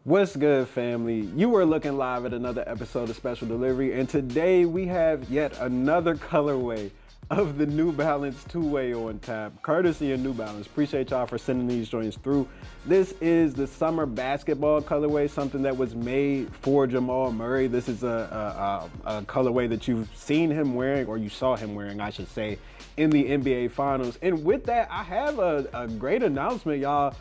What's good, family? You are looking live at another episode of Special Delivery, and today we have yet another colorway of the New Balance two-way on tap, courtesy of New Balance. Appreciate y'all for sending these joints through. This is the summer basketball colorway, something that was made for Jamal Murray. This is a colorway that you've seen him wearing, or you saw him wearing, I should say, in the NBA Finals. And with that, I have a great announcement, y'all.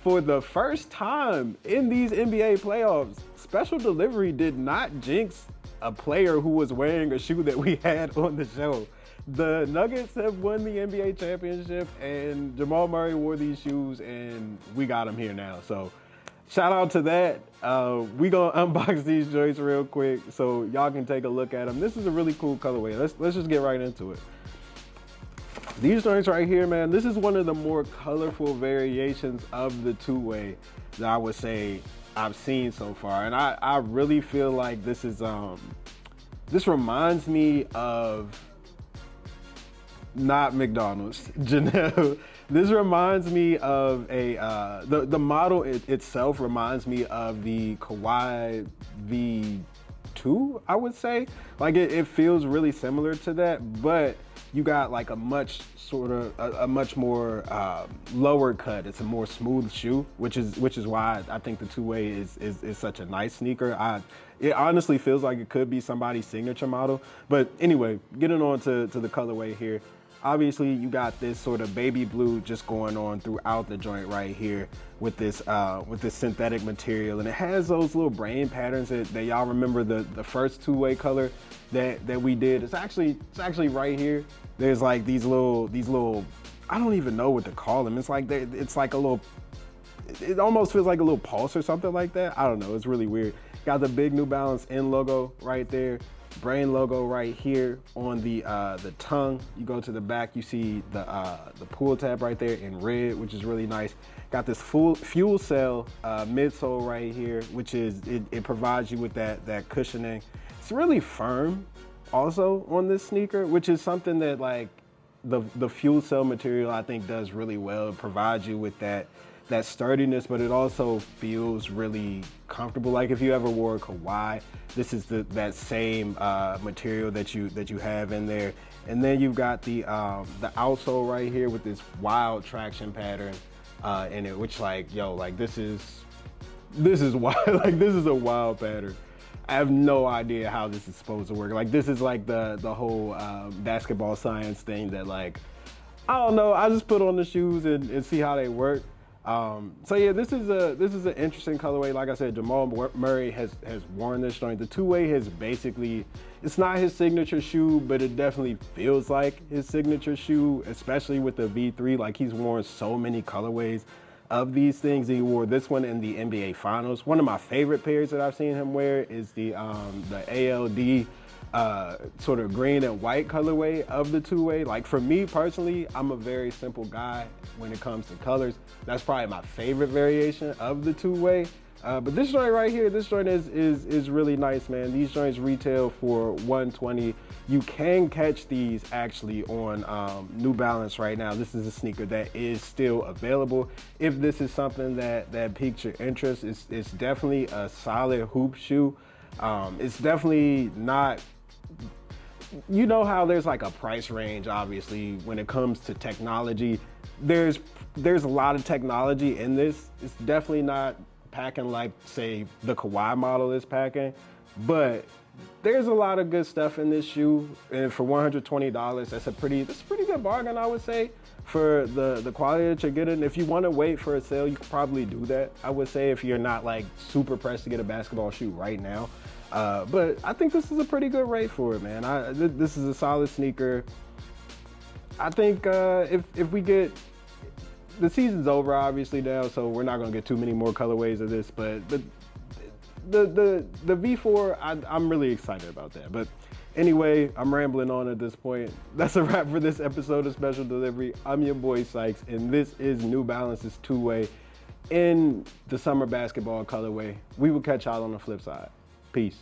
For the first time in these NBA playoffs, Special Delivery did not jinx a player who was wearing a shoe that we had on the show. The Nuggets have won the NBA championship, and Jamal Murray wore these shoes, and we got him here now. So shout out to that. We gonna unbox these joints real quick so y'all can take a look at them. This is a really cool colorway. Let's just get right into it. These joints right here, man, this is one of the more colorful variations of the two-way that I would say I've seen so far. And I really feel like this is, this reminds me of not McDonald's, Janelle. This reminds me of the model itself reminds me of the Kawhi V2, I would say. Like it feels really similar to that, but you got like a much more lower cut. It's a more smooth shoe, which is why I think the two-way is such a nice sneaker. It honestly feels like it could be somebody's signature model. But anyway, getting on to the colorway here. Obviously, you got this sort of baby blue just going on throughout the joint right here with this synthetic material, and it has those little brain patterns that y'all remember the first two-way color that we did. It's actually right here. There's like these little I don't even know what to call them. It's like a little. It almost feels like a little pulse or something like that. I don't know. It's really weird. Got the big New Balance N logo right there. Brain logo right here on the tongue. You go to the back, you see the pull tab right there in red, which is really nice. Got this fuel cell midsole right here, which is it provides you with that cushioning. It's really firm also on this sneaker, which is something that like the fuel cell material I think does really well. It provides you with that sturdiness, but it also feels really comfortable. Like if you ever wore a Kawhi, this is that same material that you have in there. And then you've got the outsole right here with this wild traction pattern in it, which like this is wild. Like this is a wild pattern. I have no idea how this is supposed to work. Like this is like the whole basketball science thing that like I don't know. I just put on the shoes and see how they work. So yeah, this is an interesting colorway. Like I said, Jamal Murray has worn this joint. The two-way has basically, it's not his signature shoe, but it definitely feels like his signature shoe, especially with the V3. Like he's worn so many colorways of these things. He wore this one in the NBA Finals. One of my favorite pairs that I've seen him wear is the ALD sort of green and white colorway of the two-way. Like for me personally, I'm a very simple guy when it comes to colors. That's probably my favorite variation of the two-way. But this joint right here, this joint is really nice, man. These joints retail for $120. You can catch these actually on New Balance right now. This is a sneaker that is still available. If this is something that piqued your interest, it's definitely a solid hoop shoe. It's definitely not, you know how there's like a price range, obviously, when it comes to technology. There's a lot of technology in this. It's definitely not packing like, say, the Kawhi model is packing, but there's a lot of good stuff in this shoe. And for $120, that's a pretty good bargain, I would say, for the quality that you're getting. If you want to wait for a sale, you can probably do that, I would say, if you're not like super pressed to get a basketball shoe right now. But I think this is a pretty good rate for it, man. This is a solid sneaker. I think if we get, the season's over obviously now, so we're not gonna get too many more colorways of this, but the V4, I'm really excited about that. But anyway, I'm rambling on at this point. That's a wrap for this episode of Special Delivery. I'm your boy Sykes, and this is New Balance's two-way in the summer basketball colorway. We will catch y'all on the flip side. Peace.